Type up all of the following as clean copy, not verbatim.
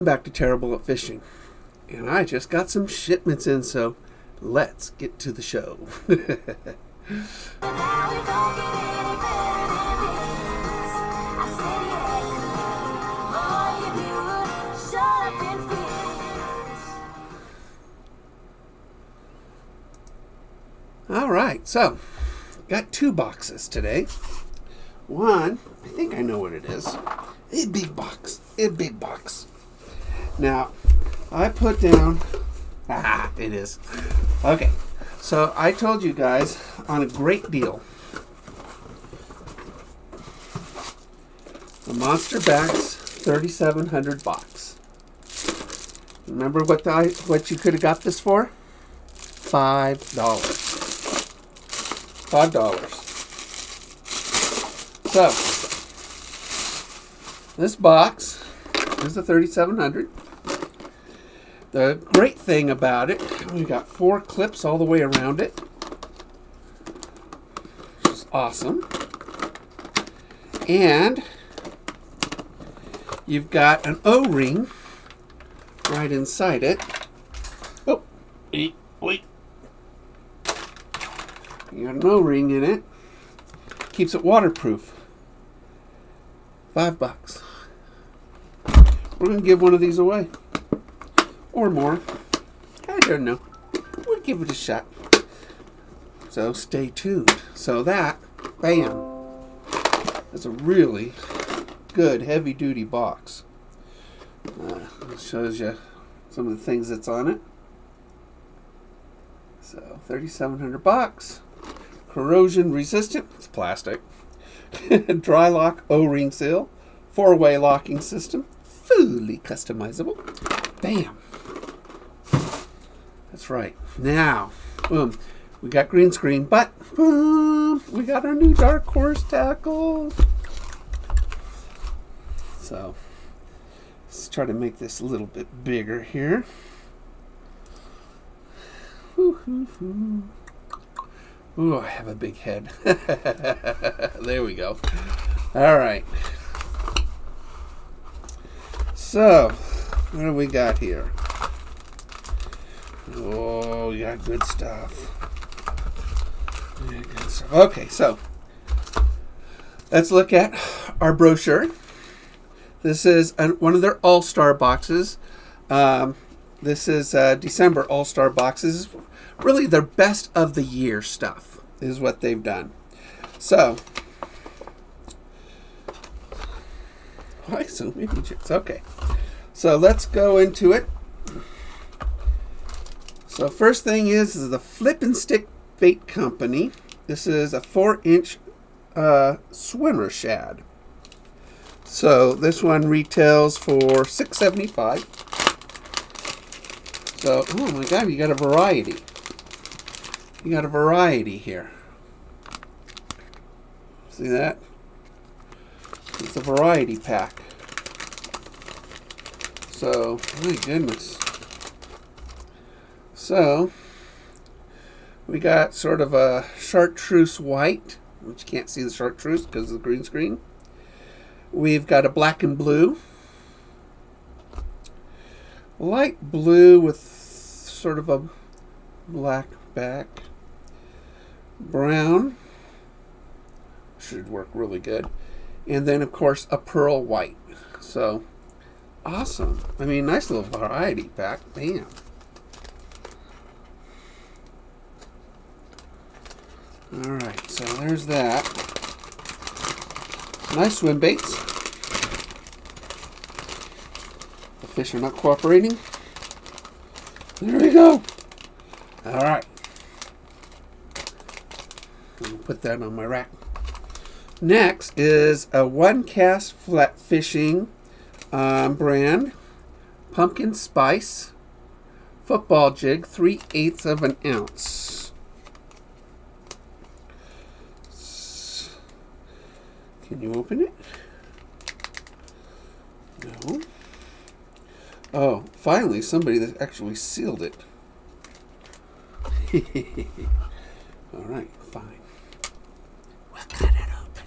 Back to Terrible at Fishing, and I just got some shipments in, so let's get to the show. All right, so got 2 boxes today. One, I think I know what it is. A big box. Now, I put down, it is. Okay, so I told you guys on a great deal. The Monster Bags 3700 box. Remember what you could have got this for? $5. So, this box is the 3700. The great thing about it, we got 4 clips all the way around it, which is awesome. And you've got an O-ring right inside it. Oh, wait. You got an O-ring in it. Keeps it waterproof. $5. We're going to give one of these away. Or more. I don't know. We'll give it a shot. So stay tuned. So that, bam, is a really good heavy-duty box. It shows you some of the things that's on it. So 3,700 bucks. Corrosion resistant. It's plastic. Dry lock O-ring seal. 4-way locking system. Fully customizable. Bam. That's right. Now, boom. We got green screen, but boom, we got our new Darkhorse tackle. So, let's try to make this a little bit bigger here. Ooh, I have a big head. There we go. All right. So, what do we got here? Oh, we got good stuff. Okay, so let's look at our brochure. This is one of their All-Star boxes. This is December All-Star boxes. Really, their best of the year stuff is what they've done. So, okay. So let's go into it. So first thing is the Flip and Stick Bait Company. This is a 4-inch swimmer shad. So this one retails for $6.75. So, oh my God, you got a variety. You got a variety here. See that? It's a variety pack. So, my goodness. So, we got sort of a chartreuse white, which you can't see the chartreuse because of the green screen. We've got a black and blue. Light blue with sort of a black back. Brown. Should work really good. And then, of course, a pearl white. So, awesome. I mean, nice little variety pack. Bam. Alright, so there's that. Nice swim baits. The fish are not cooperating. There we go. Alright. I'll put that on my rack. Next is a one cast flat fishing brand. Pumpkin spice. Football jig, 3/8 of an ounce. Can you open it? No. Oh, finally somebody that actually sealed it. All right, fine. We'll cut it open.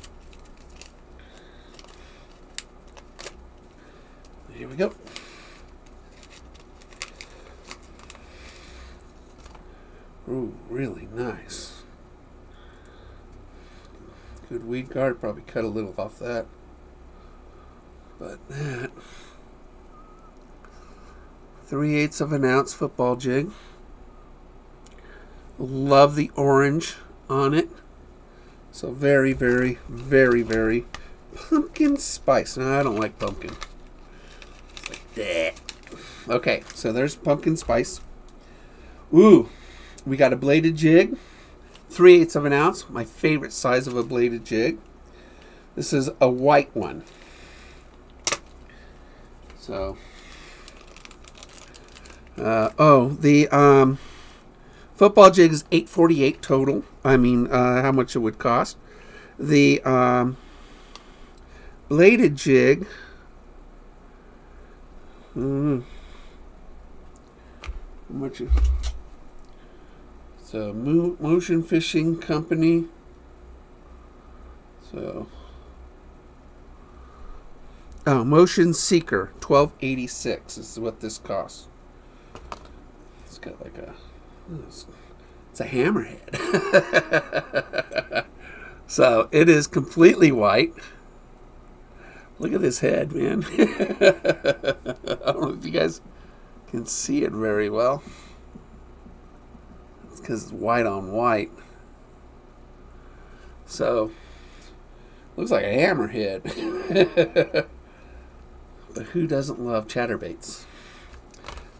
Here we go. Ooh, really nice. Good weed guard. Probably cut a little off that. But that. 3/8 of an ounce football jig. Love the orange on it. So very, very, very, very pumpkin spice. No, I don't like pumpkin. It's like that. Okay, so there's pumpkin spice. Ooh, we got a bladed jig. 3/8 of an ounce. My favorite size of a bladed jig. This is a white one. So, the football jig is $8.48 total. I mean, how much it would cost. The bladed jig. How much? It's a Motion Fishing Company. So, Motion Seeker, $12.86 is what this costs. It's got like a. It's a hammerhead. So it is completely white. Look at this head, man. I don't know if you guys can see it very well. It's because it's white on white. So looks like a hammerhead. But who doesn't love chatterbaits?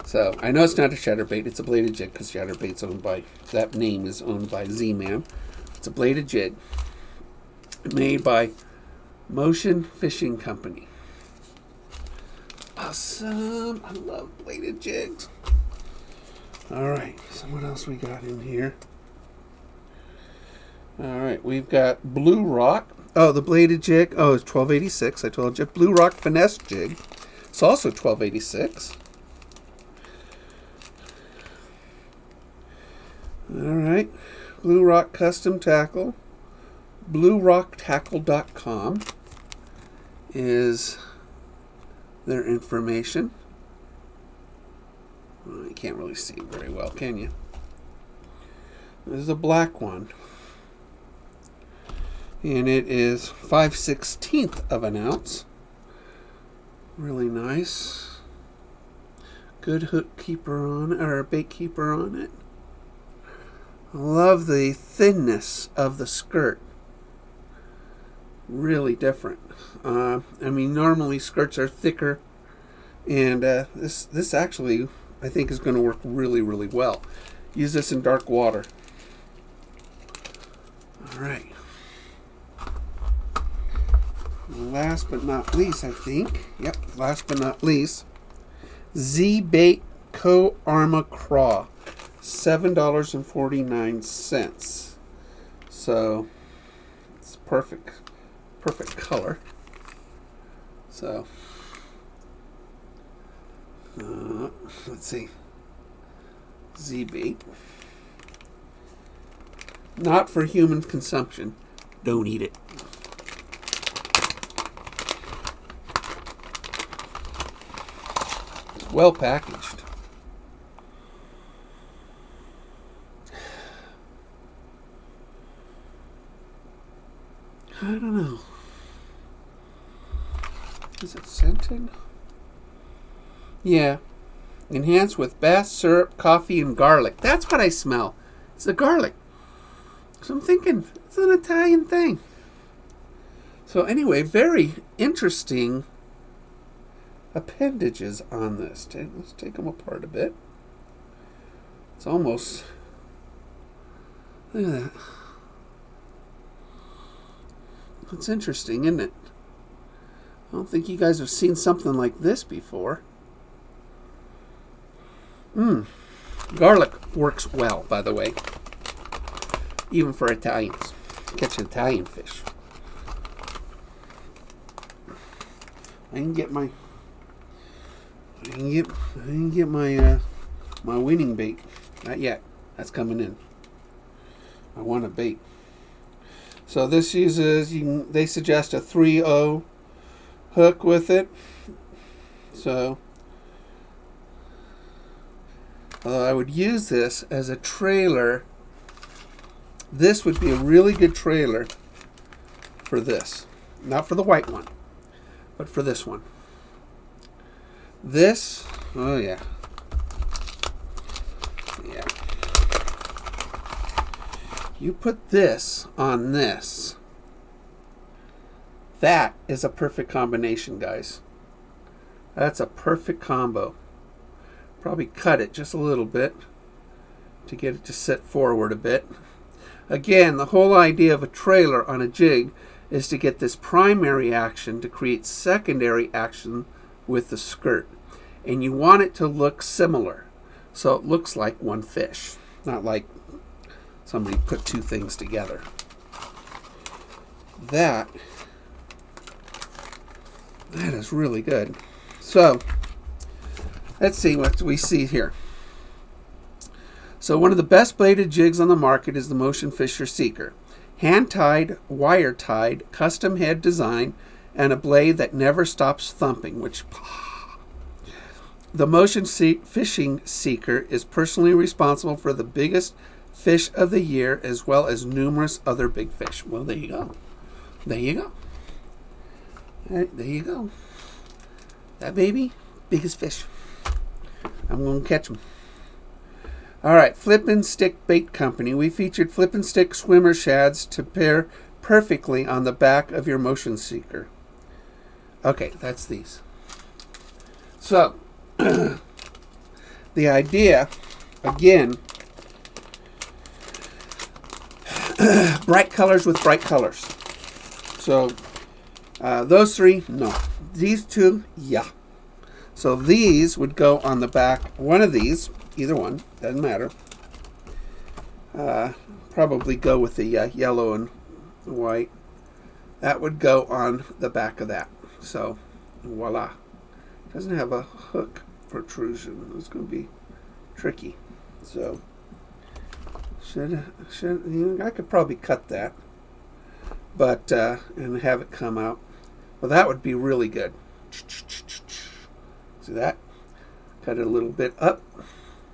So, I know it's not a chatterbait, it's a bladed jig, because chatterbait's owned by, that name is owned by Z-Man. It's a bladed jig, made by Motion Fishing Company. Awesome! I love bladed jigs. Alright, so what else we got in here? Alright, we've got Blue Rock. Oh, the bladed jig, it's $12.86, I told you. Blue Rock Finesse jig, it's also $12.86. Alright, Blue Rock Custom Tackle. BlueRockTackle.com is their information. Well, you can't really see very well, can you? This is a black one. And it is 5/16 of an ounce. Really nice. Good hook keeper on it, or bait keeper on it. Love the thinness of the skirt. Really different. I mean, normally skirts are thicker, and this actually, I think, is going to work really, really well. Use this in dark water. All right. Last but not least, I think. Yep, last but not least, Z-Bait Co. Arma Craw. $7.49. So it's perfect color. So let's see. Z-bait, not for human consumption. Don't eat it. It's well packaged. I don't know. Is it scented? Yeah. Enhanced with bath syrup, coffee, and garlic. That's what I smell. It's the garlic. So I'm thinking it's an Italian thing. So anyway, very interesting appendages on this. Let's take them apart a bit. It's almost... Look at that. That's interesting, isn't it? I don't think you guys have seen something like this before. Garlic works well, by the way. Even for Italians. Catching Italian fish. I can get my my winning bait. Not yet. That's coming in. I want a bait. So this uses, they suggest a 3/0 hook with it. So Although I would use this as a trailer. This would be a really good trailer for this. Not for the white one, but for this one. This, oh yeah. Yeah. You put this on this. That is a perfect combination, guys. That's a perfect combo. Probably cut it just a little bit to get it to sit forward a bit. Again, the whole idea of a trailer on a jig is to get this primary action to create secondary action with the skirt. And you want it to look similar. So it looks like one fish. Not like somebody put two things together. That is really good. So, let's see what we see here. So one of the best bladed jigs on the market is the Motion Fisher Seeker. Hand-tied, wire-tied, custom head design, and a blade that never stops thumping, which... The Motion Fishing Seeker is personally responsible for the biggest fish of the year as well as numerous other big fish. Well, there you go. There you go. All right, there you go. That baby, biggest fish. I'm going to catch them. All right, Flip and Stick Bait Company. We featured Flip and Stick swimmer shads to pair perfectly on the back of your Motion Seeker. Okay, that's these. So, the idea, again, bright colors with bright colors. So, those three, no. These two, yeah. So these would go on the back. One of these, either one, doesn't matter. Probably go with the yellow and white. That would go on the back of that. So, voila. Doesn't have a hook protrusion. It's going to be tricky. So, I could probably cut that, but and have it come out. Well, that would be really good. See that? Cut it a little bit up.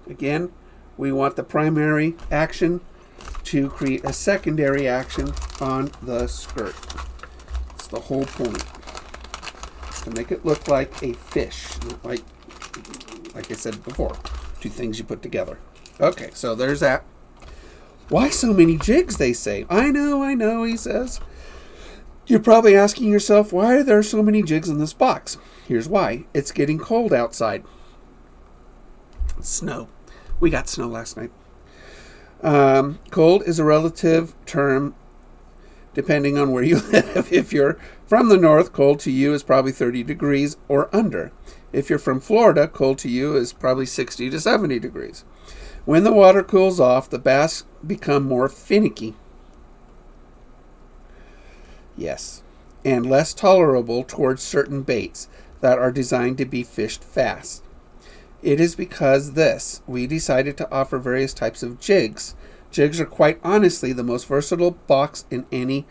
Again, we want the primary action to create a secondary action on the skirt. That's the whole point. To make it look like a fish, not like I said before, two things you put together. Okay, so there's that. Why so many jigs, they say. I know, he says. You're probably asking yourself, why are there so many jigs in this box? Here's why. It's getting cold outside. Snow. We got snow last night. Cold is a relative term depending on where you live. If you're from the north, cold to you is probably 30 degrees or under. If you're from Florida, cold to you is probably 60 to 70 degrees. When the water cools off, the bass become more finicky. Yes, and less tolerable towards certain baits that are designed to be fished fast. It is because this, we decided to offer various types of jigs. Jigs are quite honestly the most versatile box in any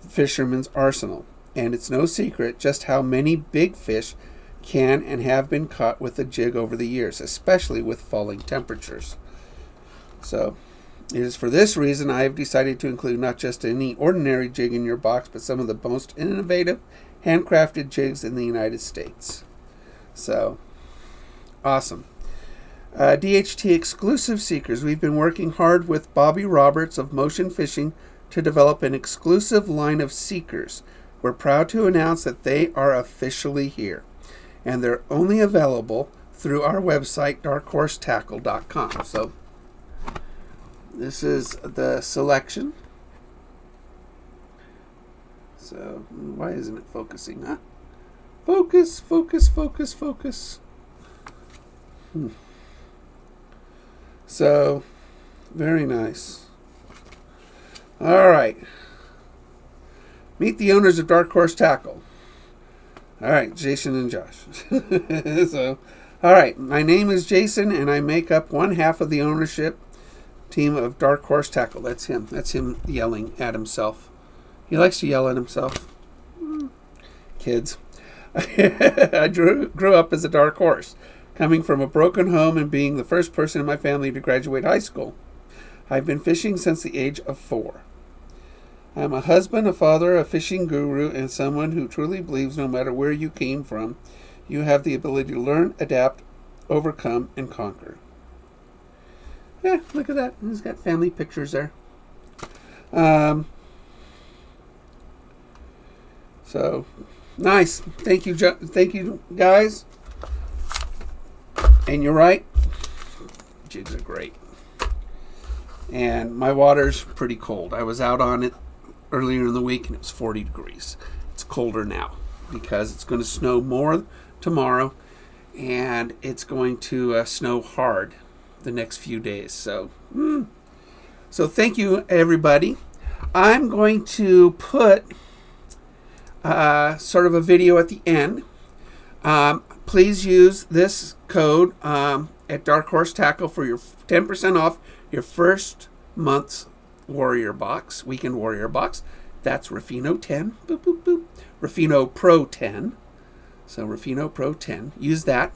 fisherman's arsenal. And it's no secret just how many big fish can and have been caught with a jig over the years, especially with falling temperatures. So, it is for this reason I have decided to include not just any ordinary jig in your box, but some of the most innovative, handcrafted jigs in the United States. So, awesome. DHT exclusive seekers. We've been working hard with Bobby Roberts of Motion Fishing to develop an exclusive line of seekers. We're proud to announce that they are officially here, and they're only available through our website, darkhorsetackle.com. So, this is the selection. So, why isn't it focusing, huh? Focus, focus, focus, focus. So, very nice. All right. Meet the owners of Dark Horse Tackle. All right, Jason and Josh. So, all right. My name is Jason, and I make up one half of the ownership team of Dark Horse Tackle. That's him. That's him yelling at himself. He likes to yell at himself. Kids. I grew up as a dark horse. coming from a broken home and being the first person in my family to graduate high school. I've been fishing since the age of 4. I'm a husband, a father, a fishing guru, and someone who truly believes no matter where you came from, you have the ability to learn, adapt, overcome, and conquer. Yeah, look at that. He's got family pictures there. So, nice. Thank you, guys. And you're right. Jigs are great. And my water's pretty cold. I was out on it earlier in the week and it was 40 degrees. It's colder now because it's going to snow more tomorrow and it's going to snow hard the next few days. So thank you, everybody. I'm going to put sort of a video at the end. Please use this code at Darkhorsetackle for your 10% off your first month's Warrior box, Weekend Warrior box. That's Rufino 10. Boop, boop, boop. Rufino Pro 10. So Rufino Pro 10. Use that.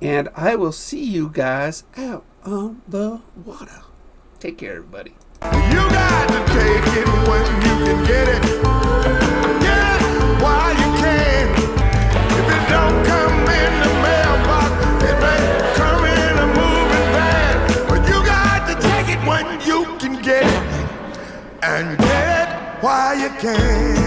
And I will see you guys out on the water. Take care, everybody. You got to take it when you can get it. Yeah, while you can. If it don't come in the mailbox, it may come in a moving van. But you got to take it when you can get it. And get it while you can.